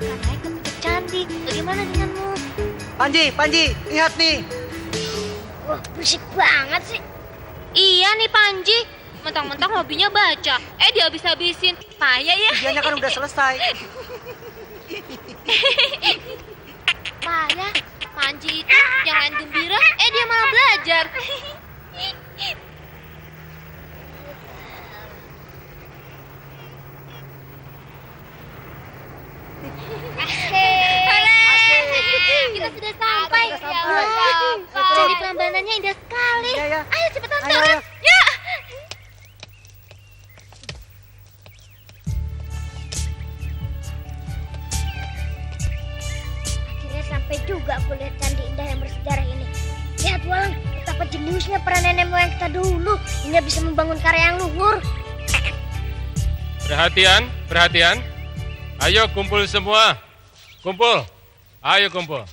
akan naik ke puncak candi. Bagaimana denganmu? Panji, lihat nih. Wah, berisik banget sih. Iya nih Panji, mentang-mentang hobinya baca. Dia habis-habisin. Payah ya. Ujiannya kan udah selesai. Payah. Panji itu yang lain gembira, dia malah belajar. Kita sudah sampai. Candi Prambanannya indah sekali. Iya. Ayo cepetan Ayo, sekarang. ayo. Ya. Akhirnya sampai juga aku lihat candi indah yang bersejarah ini. Lihat Walang, betapa jeniusnya para nenek moyang kita dulu hingga bisa membangun karya yang luhur. Perhatian. Ayo kumpul semua. Kumpul. Ayo kumpul.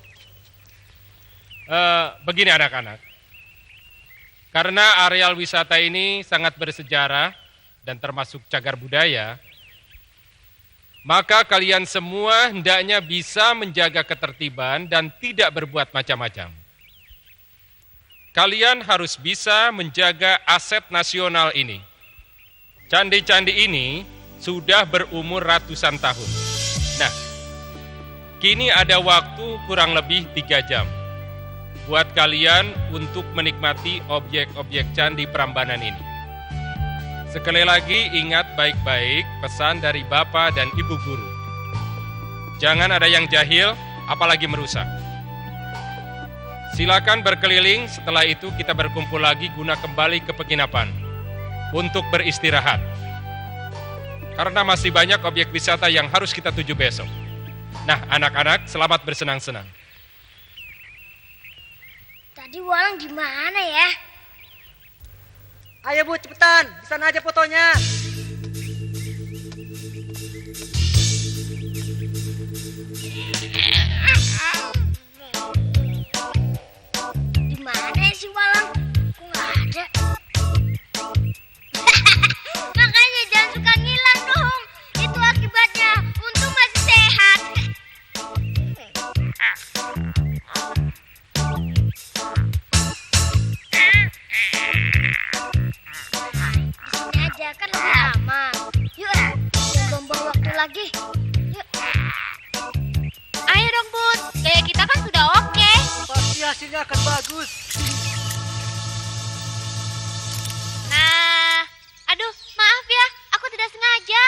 Begini anak-anak. Karena areal wisata ini sangat bersejarah dan termasuk cagar budaya, maka kalian semua hendaknya bisa menjaga ketertiban dan tidak berbuat macam-macam. Kalian harus bisa menjaga aset nasional ini. Candi-candi ini sudah berumur ratusan tahun. Nah, kini ada waktu kurang lebih 3 jam buat kalian untuk menikmati objek-objek Candi Prambanan ini. Sekali lagi ingat baik-baik pesan dari Bapak dan Ibu Guru. Jangan ada yang jahil, apalagi merusak. Silakan berkeliling, setelah itu kita berkumpul lagi guna kembali ke penginapan untuk beristirahat. Karena masih banyak objek wisata yang harus kita tuju besok. Nah, anak-anak, selamat bersenang-senang. Tadi Walang di mana ya? Ayo Bu, cepetan. Di sana aja fotonya. Di mana ya si Walang? Kok nggak ada? Makanya jangan suka ngilang dong. Itu akibatnya. Untung masih sehat. Di sini aja kan lebih aman. Yuk, jangan buang-buang waktu lagi. Yuk. Ayo dong Bun, gaya kita kan sudah oke. Pasti hasilnya akan bagus. Nah, aduh maaf ya, aku tidak sengaja.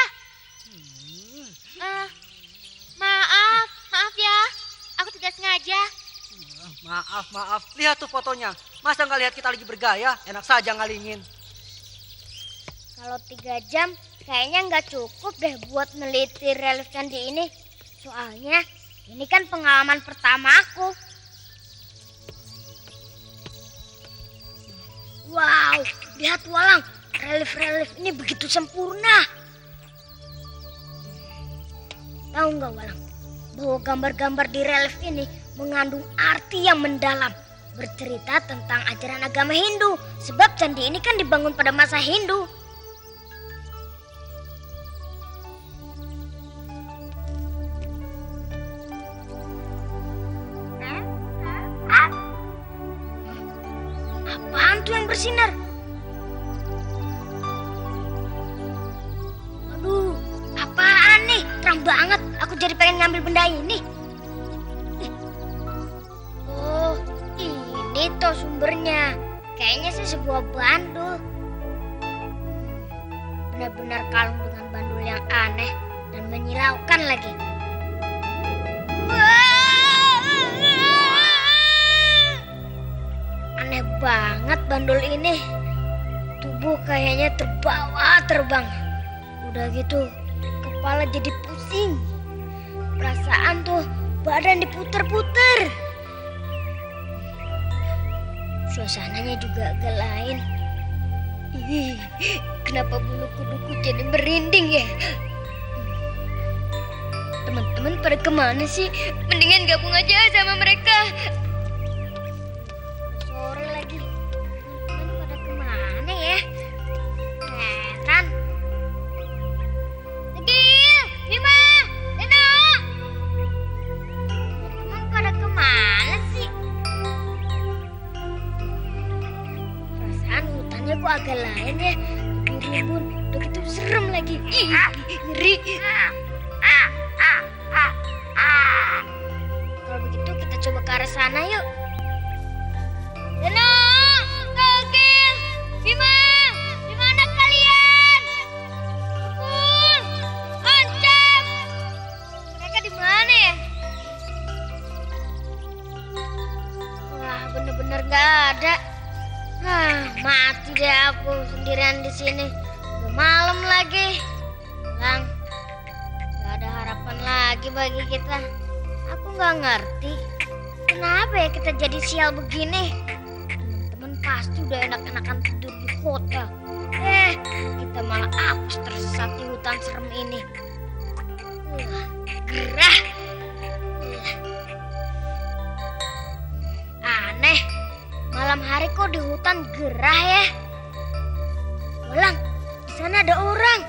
Maaf ya, aku tidak sengaja. Maaf. Lihat tuh fotonya. Masa nggak lihat kita lagi bergaya? Enak saja ngalingin. Kalau 3 jam kayaknya nggak cukup deh buat neliti relief candi ini. Soalnya ini kan pengalaman pertama aku. Wow, lihat Walang, relief ini begitu sempurna. Tahu nggak Walang, bahwa gambar-gambar di relief ini mengandung arti yang mendalam. Bercerita tentang ajaran agama Hindu. Sebab candi ini kan dibangun pada masa Hindu. Apaan tuh yang bersinar? Aduh, apaan nih? Terang banget. Aku jadi pengen ngambil benda ini. Oh, ini tuh sumbernya. Kayaknya sih sebuah bandul. Benar-benar kalung dengan bandul yang aneh dan menyilaukan lagi. Aneh banget bandul ini. Tubuh kayaknya terbawa terbang. Udah gitu, kepala jadi pusing. Perasaan tuh badan diputer-puter. Suasananya juga agak lain. Ih, kenapa bulu kuduku jadi merinding ya? Teman-teman pada kemana sih? Mendingan gabung aja sama mereka. Sore lagi. Teman-teman pada kemana ya? Heran. Nabil, Bima, Lena. Kalau begitu kita coba ke arah sana yuk. Denong, Togel, Bima, di mana kalian? Pun, Oncam, mereka di mana ya? Wah, bener-bener gak ada. Mati deh aku sendirian di sini. Udah malam lagi. Lang, gak ada harapan lagi bagi kita. Aku gak ngerti kenapa ya kita jadi sial begini. Teman-teman pasti udah enak-enakan tidur di hotel. Kita malah apes tersesat di hutan serem ini. Gerah. Aneh, malam hari kok di hutan gerah ya? Ulang, di sana ada orang.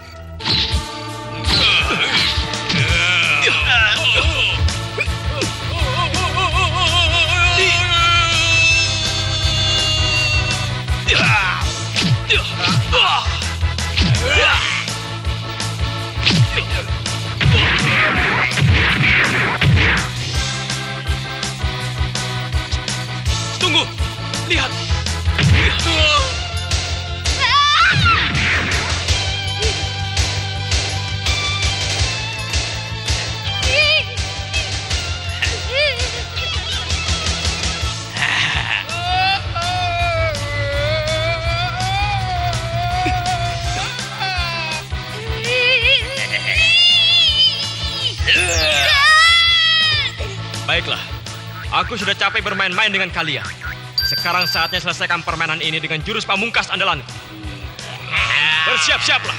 Tunggu, lihat. Baiklah, aku sudah capek bermain-main dengan kalian. Sekarang saatnya selesaikan permainan ini dengan jurus pamungkas andalanku. Bersiap-siaplah.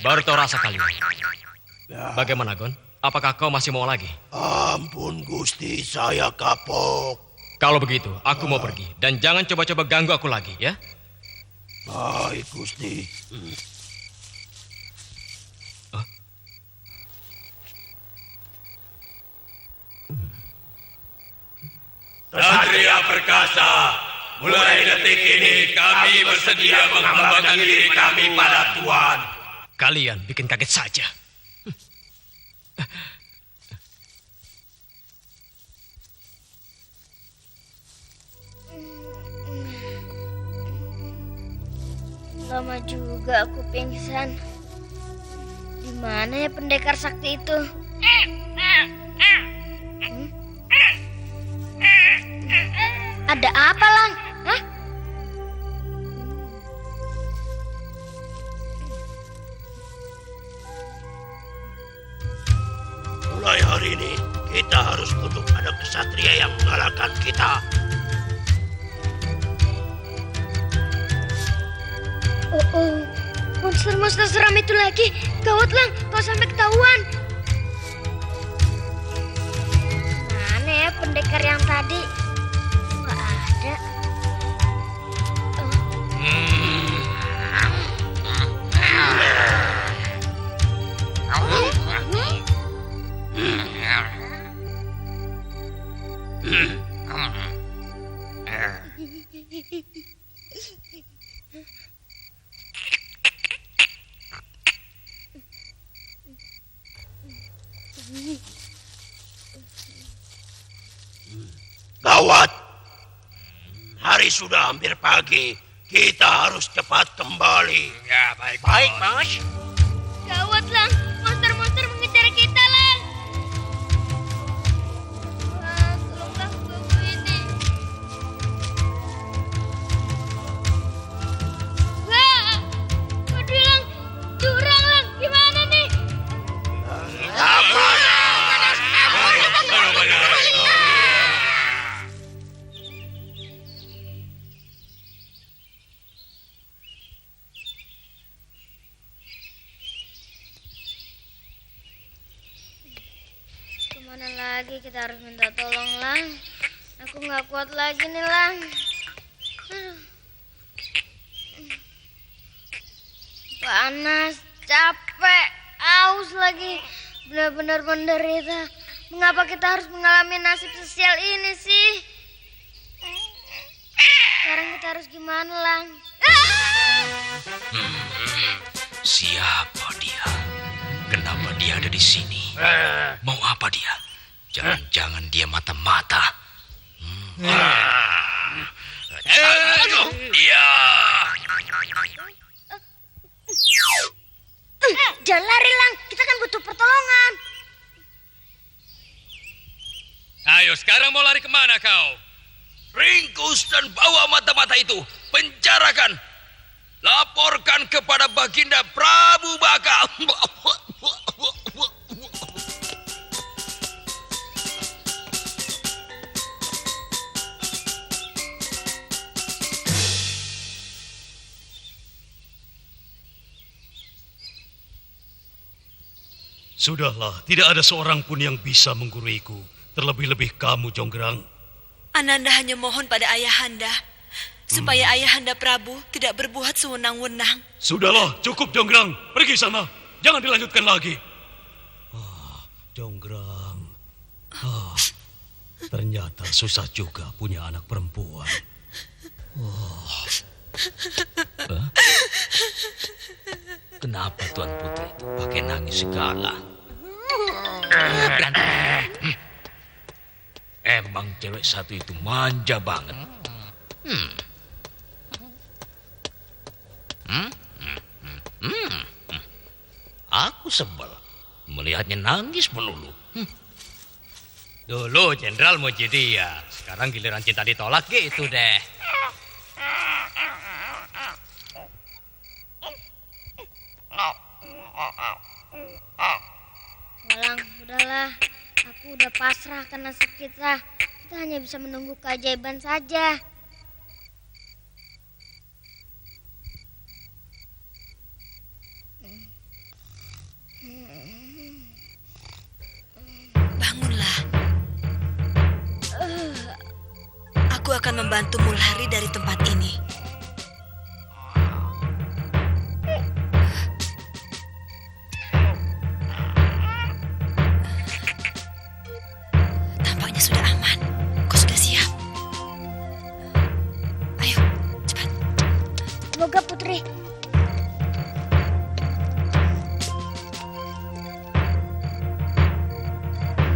Baru tahu rasa kalian. Bagaimana, Gon? Apakah kau masih mau lagi? Ampun Gusti, saya kapok. Kalau begitu, aku mau pergi. Dan jangan coba-coba ganggu aku lagi, ya? Baik Gusti. Satria perkasa, mulai detik ini kami bersedia menghambakan diri kami pada Tuhan. Kalian bikin kaget saja. Lama juga aku pingsan. Di mana ya pendekar sakti itu? Ada apa, Lang? Hah? Mulai hari ini kita harus tunduk pada kesatria yang mengalahkan kita. Oh, monster-monster seram itu lagi. Gawat, Lang, kau sampai ketahuan. Mana ya pendekar yang tadi? Nggak ada. Gawat. Hari sudah hampir pagi. Kita harus cepat kembali. Ya, baik. Baik, Mas. Gawat, Lang. Monster-monster mengejar kita, Lang. Wah, tolonglah aku ini. Wah, waduh, Lang. Jurang, Lang. Gimana nih? Apa? Kemana lagi kita harus minta tolong, Lang? Aku nggak kuat lagi nih, Lang. Aduh. Panas, capek, aus lagi. Benar-benar menderita. mengapa kita harus mengalami nasib sesial ini sih? Sekarang kita harus gimana, Lang? Siapa dia? Kenapa dia ada di sini? Mau apa dia? Jangan-jangan dia mata-mata. Dia. Jangan lari, Lang. Kita kan butuh pertolongan. Ayo, sekarang mau lari kemana kau? Ringkus dan bawa mata-mata itu. Penjarakan. Laporkan kepada Baginda Prabu Baka. Sudahlah, tidak ada seorang pun yang bisa mengguruiku. Terlebih-lebih kamu, Jonggrang. Ananda hanya mohon pada Ayahanda supaya Ayahanda Prabu tidak berbuat sewenang-wenang. Sudahlah, cukup Jonggrang. Pergi sana. Jangan dilanjutkan lagi. Jonggrang. Ternyata susah juga punya anak perempuan. Kenapa Tuan Putri itu pakai nangis segala? Emang cewek satu itu manja banget. Aku sebel melihatnya nangis melulu. Dulu Jenderal muji dia, sekarang giliran cinta ditolak gitu deh. Lang, udahlah. Aku udah pasrah ke nasib kita. Kita hanya bisa menunggu keajaiban saja. Bangunlah. Aku akan membantumu lari dari tempat ini. Tampaknya sudah aman. Kau sudah siap? Ayo, cepat. Semoga Putri.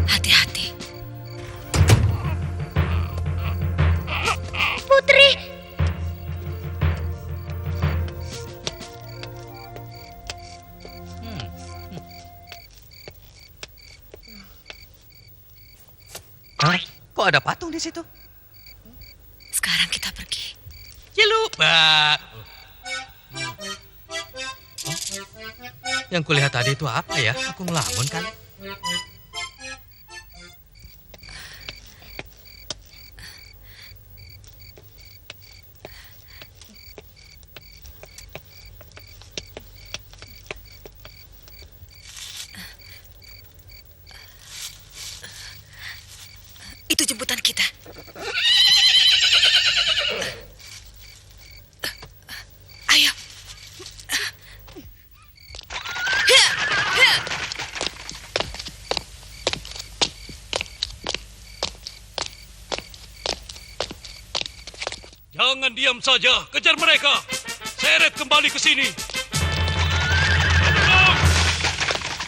Hati-hati. Putri! Kok ada patung di situ? Sekarang kita pergi. Cilupa. Yang kulihat tadi itu apa ya? Aku ngelamun kali. Itu jemputan kita. Ayo. Jangan diam saja. Kejar mereka. Seret kembali ke sini.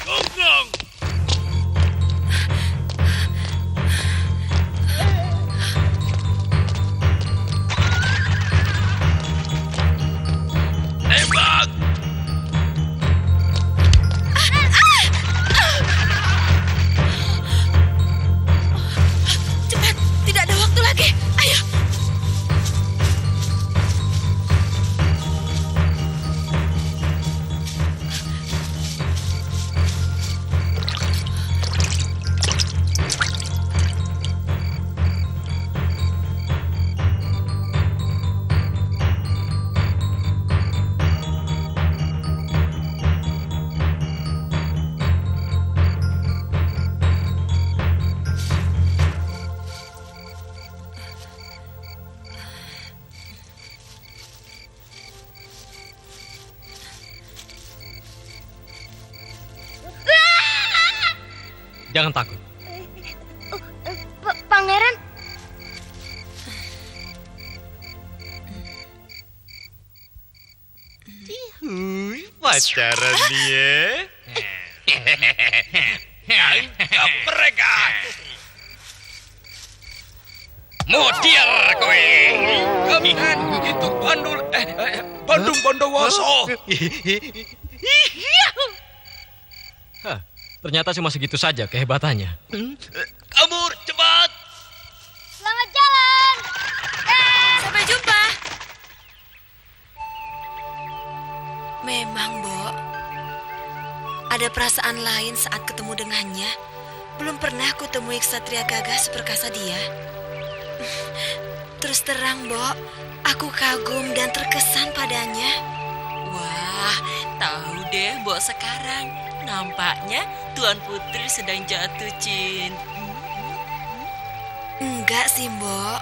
Jonggrang! Tembak! Cepat, tidak ada waktu lagi. Ayo. Jangan takut. pacaran dia. Tangkap mereka. Model kowe. Itu Bandung Bondowoso. Hah, ternyata cuma segitu saja kehebatannya. Kabur cepat. Selamat jalan. Sampai jumpa. Memang, Bo. Ada perasaan lain saat ketemu dengannya. Belum pernah aku temui ksatria gagah seperkasa dia. Terus terang, Bo, aku kagum dan terkesan padanya. Wah, tahu deh, Mbok sekarang. Nampaknya Tuan Putri sedang jatuh cinta. Enggak sih, Mbok.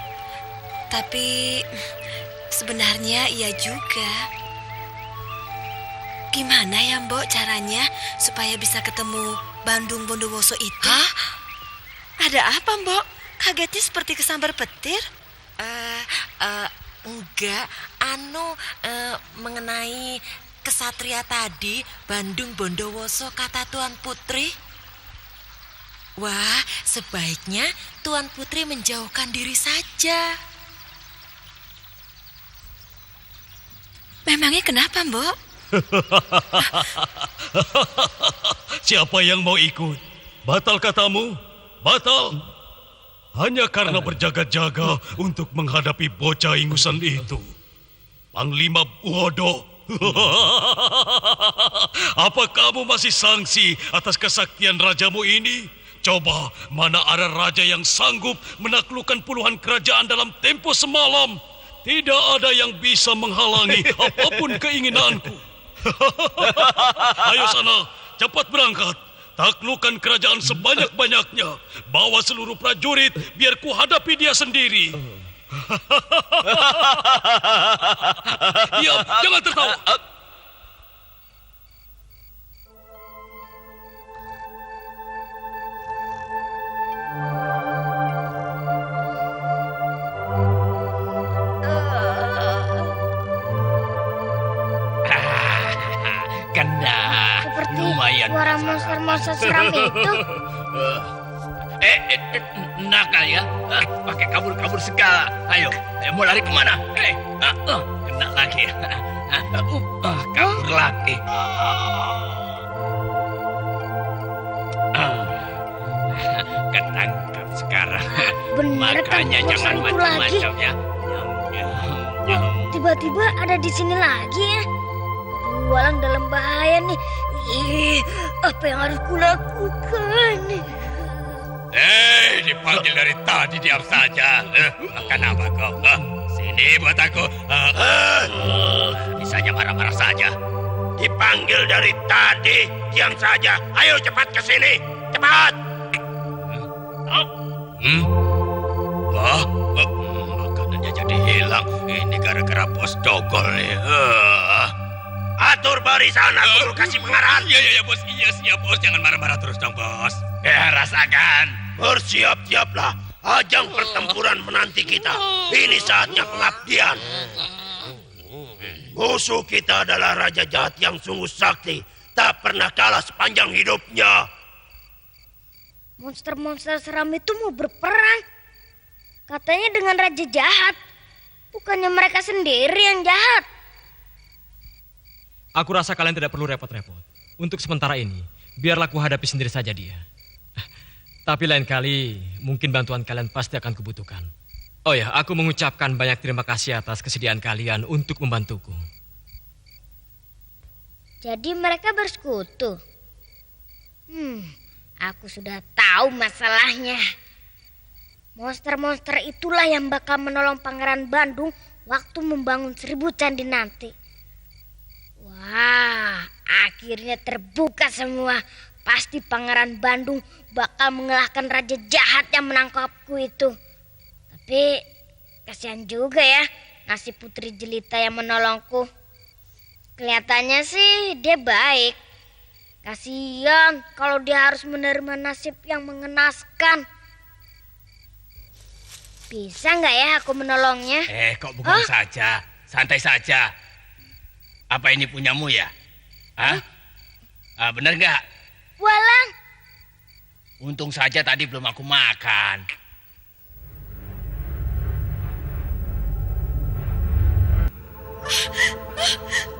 Tapi sebenarnya iya juga. Gimana ya, Mbok, caranya supaya bisa ketemu Bandung Bondowoso itu? Hah? Ada apa, Mbok? Kagetnya seperti kesambar petir? Enggak, mengenai kesatria tadi, Bandung Bondowoso, kata Tuan Putri. Wah, sebaiknya Tuan Putri menjauhkan diri saja. Memangnya kenapa, Mbok? Siapa yang mau ikut? Batal katamu? Batal. Hanya karena berjaga-jaga untuk menghadapi bocah ingusan itu. Panglima bodoh. Apa kamu masih sangsi atas kesaktian rajamu ini? Coba, mana ada raja yang sanggup menaklukkan puluhan kerajaan dalam tempo semalam? Tidak ada yang bisa menghalangi apapun keinginanku. Ayo sana, cepat berangkat. Taklukkan kerajaan sebanyak-banyaknya. Bawa seluruh prajurit, biar ku hadapi dia sendiri. Diam, jangan tertawa. Kena. Seperti Lumayan. suara monster-monster seram itu. Nakal ya. Pakai kabur-kabur segala. Ayo, mau lari kemana? Kena lagi. Kabur lagi. Ketangkap sekarang. Benar kan, Makanya jangan monster itu lagi. macam-macam ya. Tiba-tiba ada di sini lagi ya. Walang dalam bahaya nih. Ih, apa yang harus kulakukan? Dipanggil dari tadi, diam saja. Makan apa kau? Sini buat aku. Bisanya marah-marah saja. Dipanggil dari tadi, diam saja. Ayo cepat ke sini, cepat. Makanannya jadi hilang. Ini gara-gara bos dogol nih. Atur barisan, aku kasih pengarahan. Iya, bos. Iya, siap, bos. Jangan marah-marah terus dong, bos. Ya, rasakan. Bersiap-siaplah. Ajang pertempuran menanti kita. Ini saatnya pengabdian. Musuh kita adalah raja jahat yang sungguh sakti. Tak pernah kalah sepanjang hidupnya. Monster-monster seram itu mau berperang. Katanya dengan raja jahat. Bukannya mereka sendiri yang jahat. Aku rasa kalian tidak perlu repot-repot. Untuk sementara ini, biarlah ku hadapi sendiri saja dia. Tapi lain kali, mungkin bantuan kalian pasti akan kubutuhkan. Oh ya, aku mengucapkan banyak terima kasih atas kesediaan kalian untuk membantuku. Jadi mereka bersekutu. Aku sudah tahu masalahnya. Monster-monster itulah yang bakal menolong Pangeran Bandung waktu membangun 1000 candi nanti. Wah, akhirnya terbuka semua. Pasti Pangeran Bandung bakal mengalahkan raja jahat yang menangkapku itu. Tapi kasihan juga ya, nasib Putri Jelita yang menolongku. Kelihatannya sih dia baik. Kasihan kalau dia harus menerima nasib yang mengenaskan. Bisa nggak ya aku menolongnya? Kok bengong saja? Santai saja. Apa ini punyamu ya? Hah? Bener nggak? Walang. Untung saja tadi belum aku makan.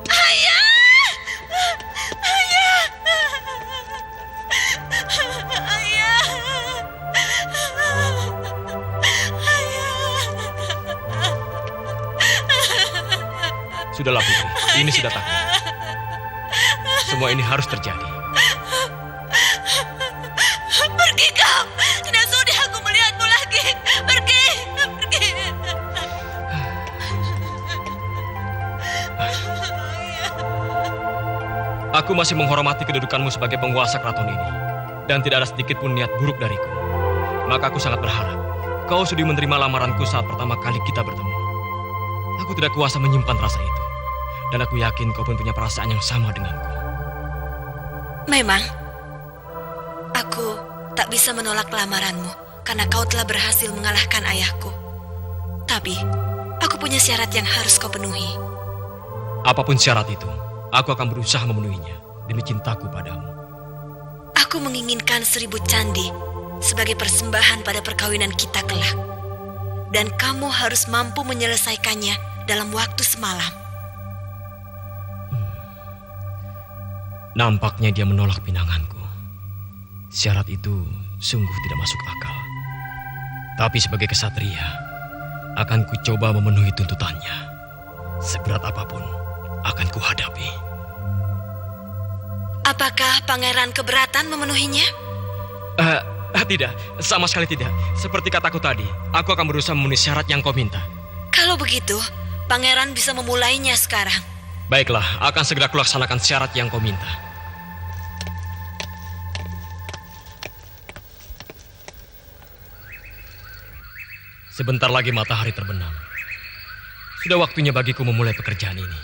Ayah! Ayah! Ayah! Sudahlah Putri, ini sudah takdir. Semua ini harus terjadi. Pergi kau! Tidak sudi aku melihatmu lagi. Pergi! Pergi! Aku masih menghormati kedudukanmu sebagai penguasa keraton ini. Dan tidak ada sedikit pun niat buruk dariku. Maka aku sangat berharap kau sudi menerima lamaranku saat pertama kali kita bertemu. Aku tidak kuasa menyimpan rasa itu. Dan aku yakin kau pun punya perasaan yang sama denganku. Memang, aku tak bisa menolak lamaranmu karena kau telah berhasil mengalahkan ayahku. Tapi, aku punya syarat yang harus kau penuhi. Apapun syarat itu, aku akan berusaha memenuhinya demi cintaku padamu. Aku menginginkan 1000 candi sebagai persembahan pada perkawinan kita kelak. Dan kamu harus mampu menyelesaikannya dalam waktu semalam. Nampaknya dia menolak pinanganku. Syarat itu sungguh tidak masuk akal. Tapi sebagai kesatria, akan kucoba memenuhi tuntutannya. Seberat apapun, akan kuhadapi. Apakah pangeran keberatan memenuhinya? Tidak, sama sekali tidak. Seperti kataku tadi, aku akan berusaha memenuhi syarat yang kau minta. Kalau begitu, pangeran bisa memulainya sekarang. Baiklah, akan segera kulaksanakan syarat yang kau minta. Sebentar lagi matahari terbenam. Sudah waktunya bagiku memulai pekerjaan ini.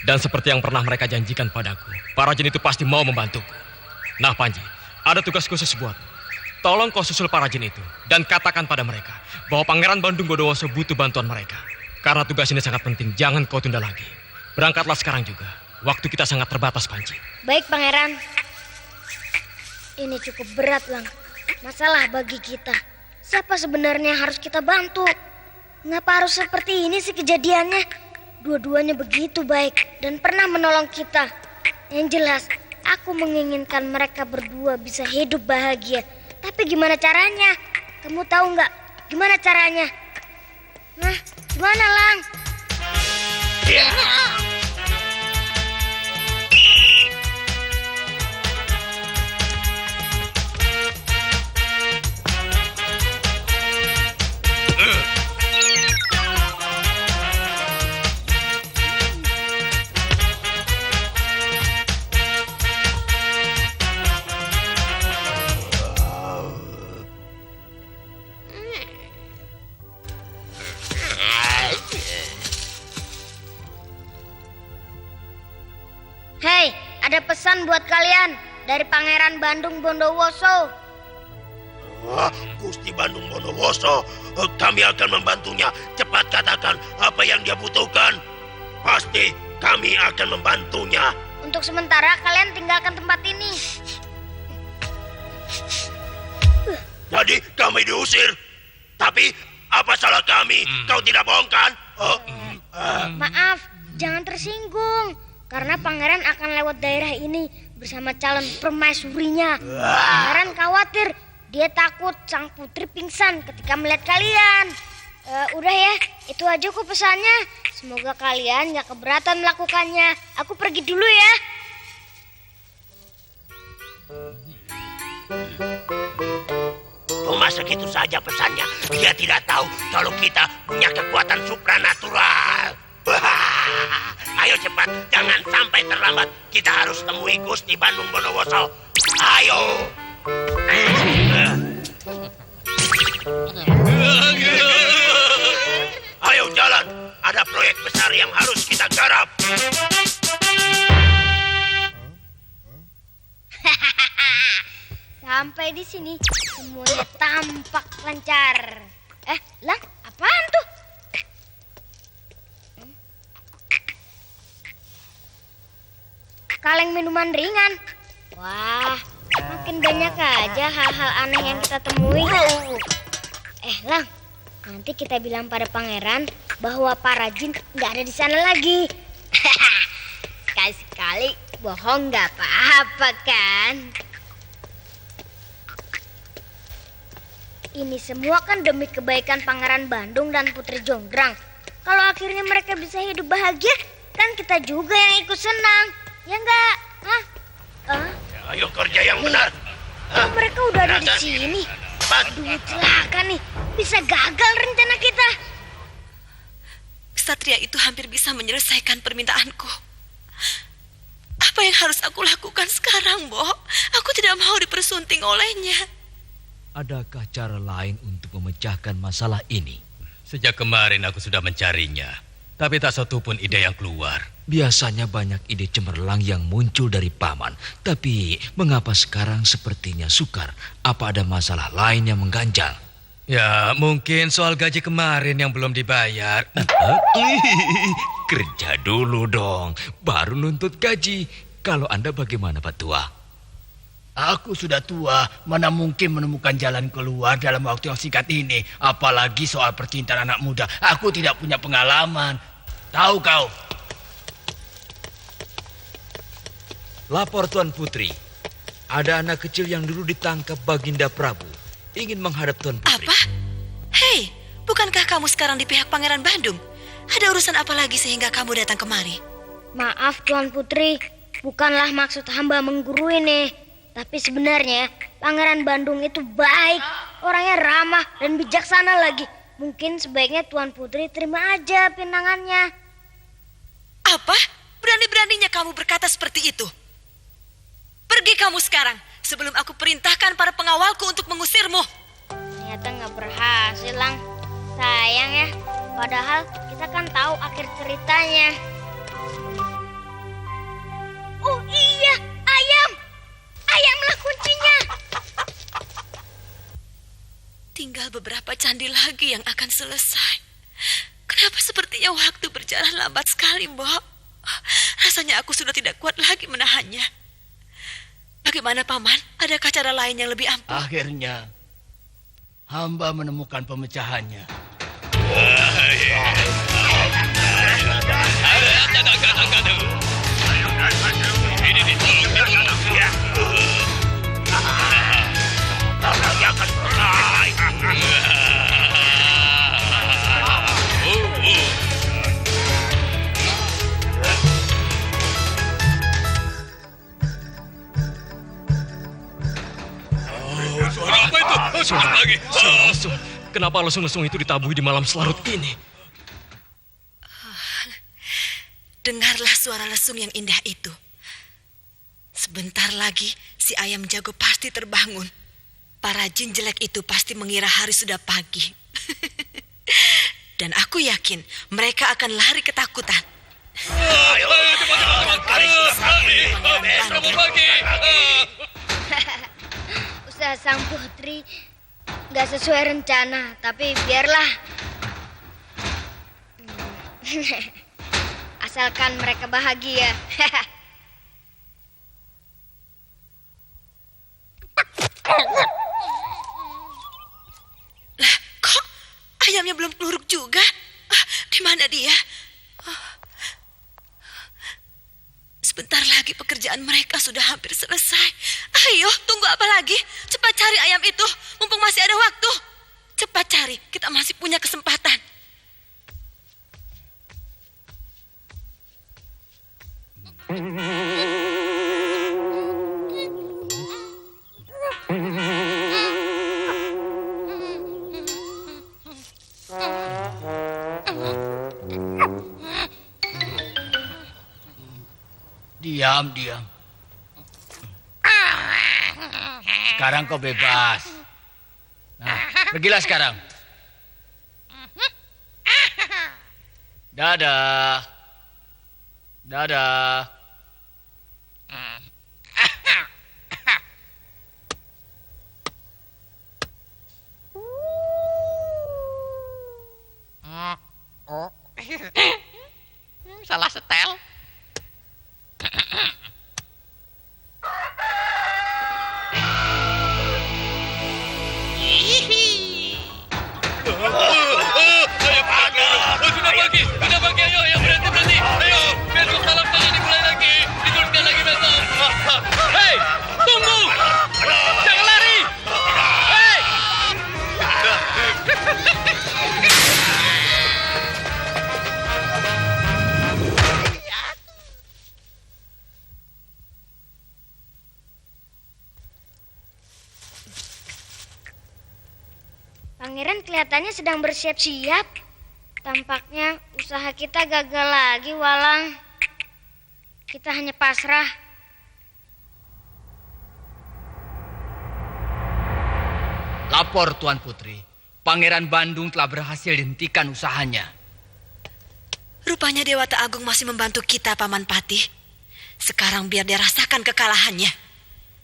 Dan seperti yang pernah mereka janjikan padaku, para jin itu pasti mau membantuku. Nah Panji, ada tugas khusus buatmu. Tolong kau susul para jin itu dan katakan pada mereka bahwa Pangeran Bandung Bondowoso butuh bantuan mereka. Karena tugas ini sangat penting, jangan kau tunda lagi. Berangkatlah sekarang juga. Waktu kita sangat terbatas, Panji. Baik, Pangeran. Ini cukup berat, Lang. Masalah bagi kita. Siapa sebenarnya yang harus kita bantu? Ngapa harus seperti ini sih kejadiannya? Dua-duanya begitu baik dan pernah menolong kita. Yang jelas, aku menginginkan mereka berdua bisa hidup bahagia. Tapi gimana caranya? Kamu tahu nggak? Gimana caranya? Nah, gimana, Lang? Ya. Hei, ada pesan buat kalian dari Pangeran Bandung Bondowoso. Gusti Bandung Bondowoso, kami akan membantunya. Cepat katakan apa yang dia butuhkan. Pasti kami akan membantunya. Untuk sementara kalian tinggalkan tempat ini. Jadi kami diusir. Tapi apa salah kami? Kau tidak bohong kan? Maaf, jangan tersinggung. Karena pangeran akan lewat daerah ini bersama calon permaisurinya. Pangeran khawatir, dia takut sang putri pingsan ketika melihat kalian. Udah ya, itu aja kok pesannya. Semoga kalian gak keberatan melakukannya. Aku pergi dulu ya. Cuma segitu saja pesannya. Dia tidak tahu kalau kita punya kekuatan supranatural. Ayo cepat, jangan sampai terlambat. Kita harus temui Gusti Bandung Bondowoso. Ayo. Ayo jalan. Ada proyek besar yang harus kita garap. Sampai di sini semuanya tampak lancar. Lang, apaan tuh? kaleng minuman ringan. Wah, makin banyak aja hal-hal aneh yang kita temui. Lang, nanti kita bilang pada pangeran bahwa para jin nggak ada di sana lagi. Sekali-sekali bohong nggak apa-apa kan? Ini semua kan demi kebaikan Pangeran Bandung dan Putri Jonggrang. Kalau akhirnya mereka bisa hidup bahagia, kan kita juga yang ikut senang. Ya enggak? Hah? Ya, ayo kerja yang benar. Kok mereka udah ada di Rasa sini? cepat. Aduh, celaka nih. Bisa gagal rencana kita. Ksatria itu hampir bisa menyelesaikan permintaanku. Apa yang harus aku lakukan sekarang, Bo? Aku tidak mau dipersunting olehnya. Adakah cara lain untuk memecahkan masalah ini? Sejak kemarin aku sudah mencarinya, tapi tak satu pun ide yang keluar. Biasanya banyak ide cemerlang yang muncul dari paman. Tapi mengapa sekarang sepertinya sukar? Apa ada masalah lain yang mengganjal? Ya, mungkin soal gaji kemarin yang belum dibayar. Kerja dulu dong, baru nuntut gaji. Kalau Anda bagaimana, Pak Tua? Aku sudah tua, mana mungkin menemukan jalan keluar dalam waktu yang singkat ini. Apalagi soal percintaan anak muda. Aku tidak punya pengalaman. Tahu kau? Lapor Tuan Putri. Ada anak kecil yang dulu ditangkap Baginda Prabu. Ingin menghadap Tuan Putri. Apa? Hei, bukankah kamu sekarang di pihak Pangeran Bandung? Ada urusan apa lagi sehingga kamu datang kemari? Maaf Tuan Putri, bukanlah maksud hamba menggurui nih. Tapi sebenarnya Pangeran Bandung itu baik, orangnya ramah dan bijaksana lagi. Mungkin sebaiknya Tuan Putri terima aja pinangannya. Apa? Berani-beraninya kamu berkata seperti itu? Pergi kamu sekarang, sebelum aku perintahkan para pengawalku untuk mengusirmu. Ternyata nggak berhasil, Lang. Sayang ya, padahal kita kan tahu akhir ceritanya. Oh iya, ayam! Ayamlah kuncinya! Tinggal beberapa candi lagi yang akan selesai. Kenapa sepertinya waktu berjalan lambat sekali, Mbok? Rasanya aku sudah tidak kuat lagi menahannya. Bagaimana, Paman? Adakah cara lain yang lebih ampuh? Akhirnya, hamba menemukan pemecahannya. Suara apa itu? Suara lagi. Kenapa lesung-lesung itu ditabuhi di malam selarut ini? Dengarlah suara lesung yang indah itu. Sebentar lagi si ayam jago pasti terbangun. Para jin jelek itu pasti mengira hari sudah pagi. Dan aku yakin mereka akan lari ketakutan. Ayo, cepat. Pagi. Usaha sang putri nggak sesuai rencana, tapi biarlah. Asalkan mereka bahagia. Lah, kok ayamnya belum keluruk juga? Di mana dia? Sebentar lagi pekerjaan mereka sudah hampir selesai. Ayo, tunggu apa lagi? Cepat cari ayam itu, mumpung masih ada waktu. Cepat cari, kita masih punya kesempatan. Diam. Sekarang kau bebas. Nah, pergilah sekarang. Dadah. Salah setel. kelihatannya sedang bersiap-siap. Tampaknya usaha kita gagal lagi, Walang. Kita hanya pasrah. Lapor Tuan Putri, Pangeran Bandung telah berhasil dihentikan usahanya. Rupanya Dewata Agung masih membantu kita, Paman Patih. Sekarang biar dia rasakan kekalahannya.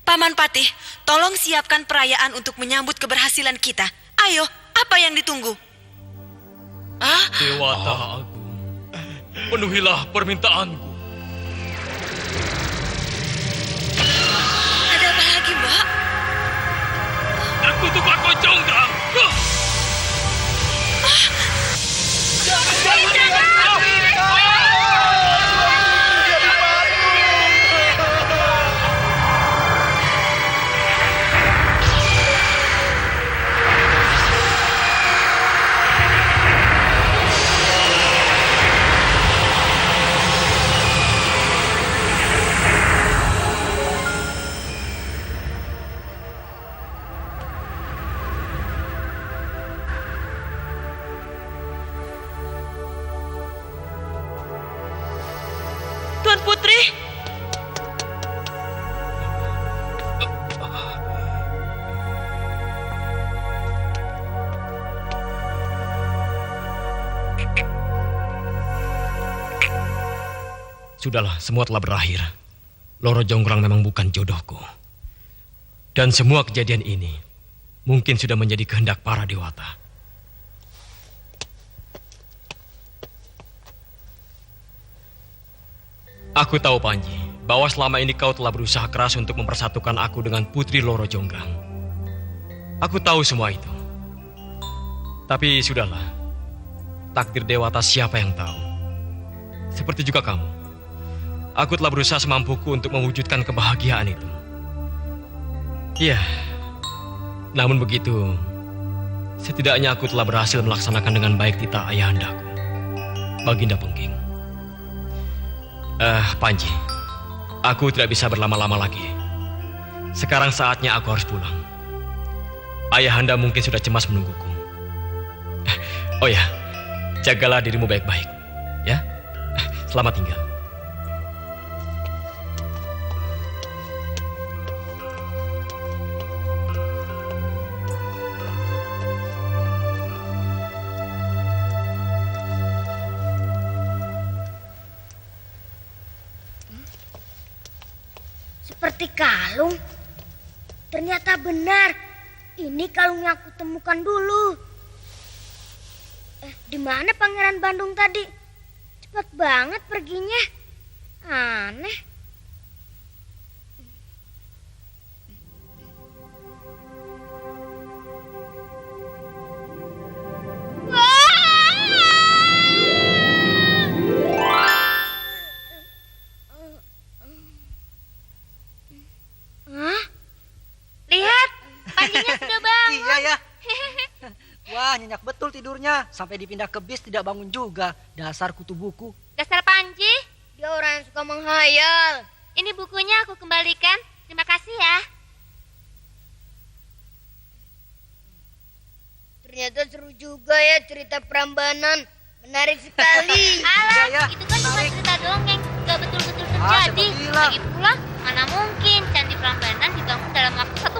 Paman Patih, tolong siapkan perayaan untuk menyambut keberhasilan kita. Ayo, apa yang ditunggu? Dewata Agung, penuhilah permintaanku. Ada apa lagi, Mbak? Aku tuh Pak Koconggrang. Tuan Putri, Sudahlah, semua telah berakhir. Loro Jonggrang memang bukan jodohku. Dan semua kejadian ini mungkin sudah menjadi kehendak para dewata. Aku tahu, Panji, bahwa selama ini kau telah berusaha keras untuk mempersatukan aku dengan Putri Loro Jonggrang. Aku tahu semua itu. Tapi sudahlah, takdir dewata siapa yang tahu. Seperti juga kamu, aku telah berusaha semampuku untuk mewujudkan kebahagiaan itu. Iya, namun begitu, setidaknya aku telah berhasil melaksanakan dengan baik titah ayahandaku, Baginda Pengging. Panji, aku tidak bisa berlama-lama lagi. Sekarang saatnya aku harus pulang. Ayahanda mungkin sudah cemas menungguku. Oh ya, jagalah dirimu baik-baik, ya. Selamat tinggal. Seperti kalung. Ternyata benar. Ini kalung yang aku temukan dulu. Di mana Pangeran Bandung tadi? Cepat banget perginya. Aneh. Lihat, Panjinya sudah bangun. Iya ya. Wah, nyenyak betul tidurnya. Sampai dipindah ke bis tidak bangun juga. Dasar kutu buku. Dasar Panji, Dia orang yang suka menghayal. ini bukunya aku kembalikan. Terima kasih ya. Ternyata seru juga ya cerita Prambanan. Menarik sekali. Alah, Iya, ya. itu kan cuma Menarik. cerita dongeng, gak betul-betul Ah, terjadi. siapa bilang? Lagi pula, mana mungkin Candi Prambanan dibangun dalam waktu 1